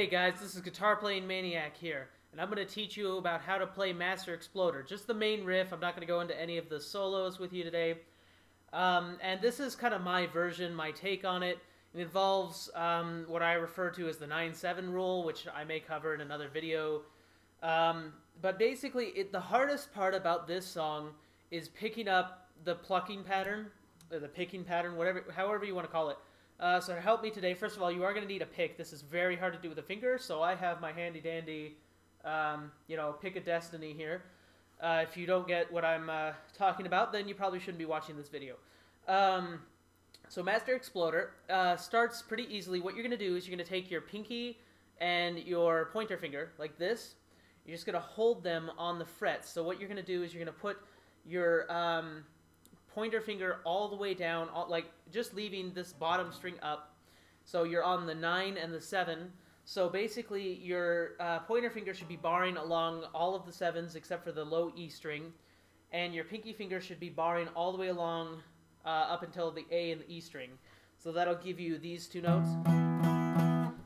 Hey guys, this is Guitar Playing Maniac here, and I'm going to teach you about how to play Master Exploder. Just the main riff. I'm not going to go into any of the solos with you today. And this is kind of my version, my take on it. It involves what I refer to as the 9/7 rule, which I may cover in another video. But basically, the hardest part about this song is picking up the plucking pattern, or the picking pattern, however you want to call it. So to help me today, first of all, you are going to need a pick. This is very hard to do with a finger, so I have my handy-dandy, pick a destiny here. If you don't get what I'm talking about, then you probably shouldn't be watching this video. So Master Exploder starts pretty easily. What you're going to do is you're going to take your pinky and your pointer finger, like this. You're just going to hold them on the frets. So what you're going to do is you're going to put your pointer finger all the way down, just leaving this bottom string up. So you're on the 9 and the 7. So basically your pointer finger should be barring along all of the 7s except for the low E string. And your pinky finger should be barring all the way along up until the A and the E string. So that'll give you these two notes.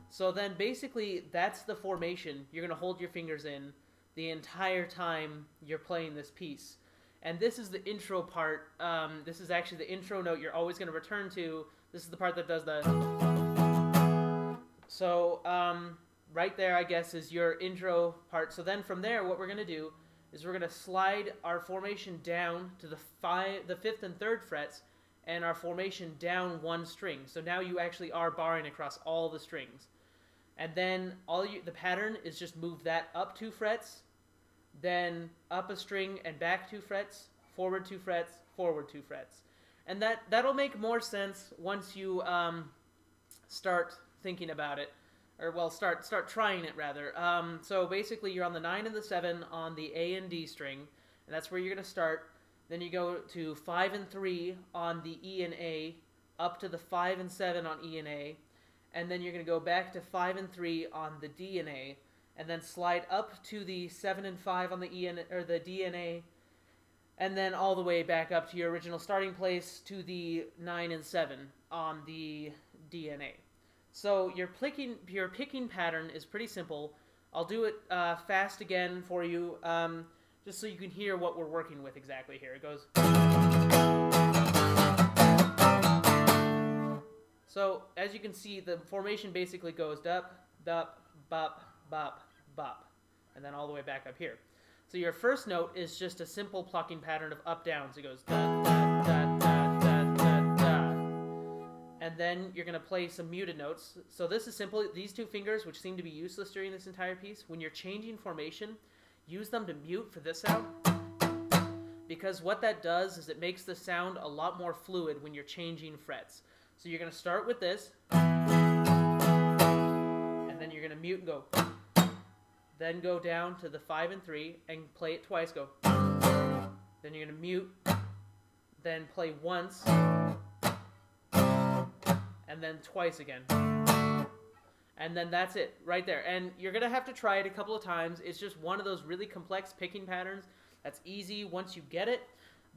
So then basically that's the formation you're going to hold your fingers in the entire time you're playing this piece. And this is the intro part. This is actually the intro note you're always going to return to. This is the part that does the... So right there, I guess, is your intro part. So then from there, what we're going to do is we're going to slide our formation down to the 5th and 3rd frets, and our formation down one string. So now you actually are barring across all the strings. And then the pattern is just move that up 2 frets, then up a string and back 2 frets, forward 2 frets, forward 2 frets. And that'll make more sense once you start thinking about it, or well, start trying it rather. So basically you're on the 9 and the 7 on the A and D string, and that's where you're going to start. Then you go to 5 and 3 on the E and A, up to the 5 and 7 on E and A, and then you're going to go back to 5 and 3 on the D and A, and then slide up to the 7 and 5 on the the D and A, and then all the way back up to your original starting place to the 9 and 7 on the D and A. So your picking pattern is pretty simple. I'll do it fast again for you, just so you can hear what we're working with exactly here. It goes... So as you can see, the formation basically goes dup, dup, bop, bop, bop, and then all the way back up here. So your first note is just a simple plucking pattern of up, down. So it goes da, da, da, da, da, da, da. And then you're going to play some muted notes. So this is simple. These 2 fingers, which seem to be useless during this entire piece, when you're changing formation, use them to mute for this sound. Because what that does is it makes the sound a lot more fluid when you're changing frets. So you're going to start with this, and then you're going to mute and go. Then go down to the 5 and 3 and play it twice, go. Then you're going to mute, then play once, and then twice again. And then that's it, right there. And you're going to have to try it a couple of times. It's just one of those really complex picking patterns that's easy once you get it.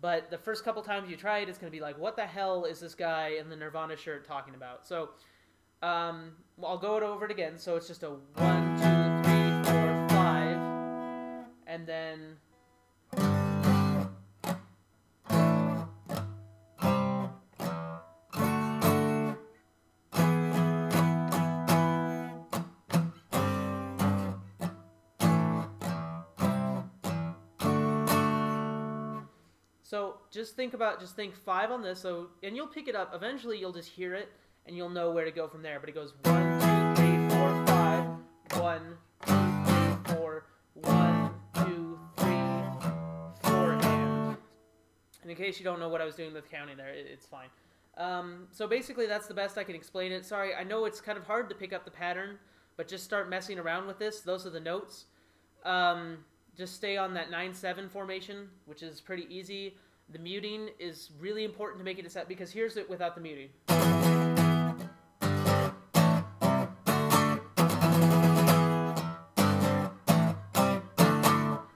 But the first couple times you try it, it's going to be like, what the hell is this guy in the Nirvana shirt talking about? So I'll go over it again. So it's just a 1, 2, 3, 4, 5, and then... So just think 5 on this, and you'll pick it up. Eventually you'll just hear it, and you'll know where to go from there. But it goes 1, 2, 3, 4, 5, 1, 2, 3, 4, 1, 2, 3, 4, and in case you don't know what I was doing with counting there, it's fine. So basically that's the best I can explain it. Sorry, I know it's kind of hard to pick up the pattern, but just start messing around with this. Those are the notes. Just stay on that 9/7 formation, which is pretty easy. The muting is really important to make it a set, because here's it without the muting.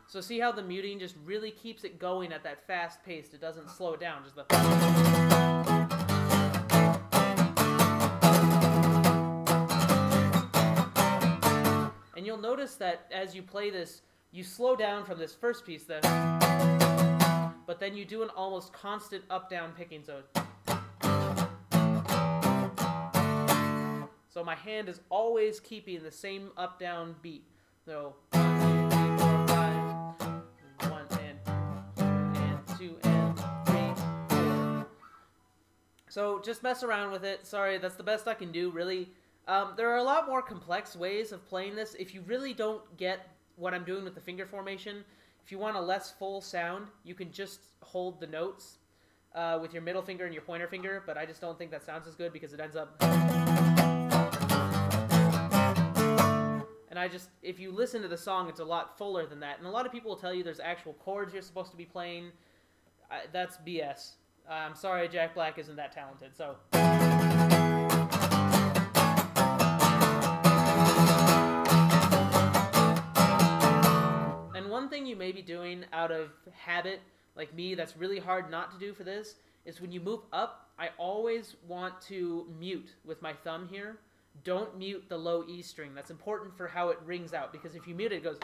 So see how the muting just really keeps it going at that fast pace. It doesn't slow it down. Just the... you'll notice that as you play this, you slow down from this first piece, but then you do an almost constant up-down picking. So my hand is always keeping the same up-down beat. So 1, 2, 3, 4, 5, 1 and 2 and 3, 4. So just mess around with it. Sorry, that's the best I can do, really. There are a lot more complex ways of playing this. If you really don't get what I'm doing with the finger formation, if you want a less full sound, you can just hold the notes with your middle finger and your pointer finger, but I just don't think that sounds as good because it ends up... And if you listen to the song, it's a lot fuller than that. And a lot of people will tell you there's actual chords you're supposed to be playing. That's BS. I'm sorry Jack Black isn't that talented, so... And one thing you may be doing out of habit, like me, that's really hard not to do for this, is when you move up, I always want to mute with my thumb here. Don't mute the low E string. That's important for how it rings out, because if you mute it, it goes...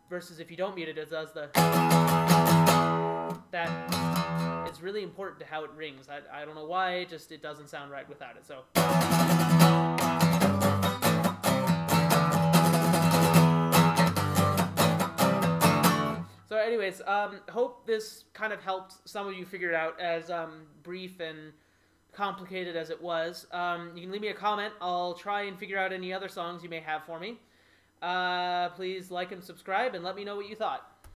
Versus if you don't mute it, it does the... That is really important to how it rings. I don't know why, just it doesn't sound right without it, so... So anyways, hope this kind of helped some of you figure it out, as brief and complicated as it was. You can leave me a comment. I'll try and figure out any other songs you may have for me. Please like and subscribe and let me know what you thought.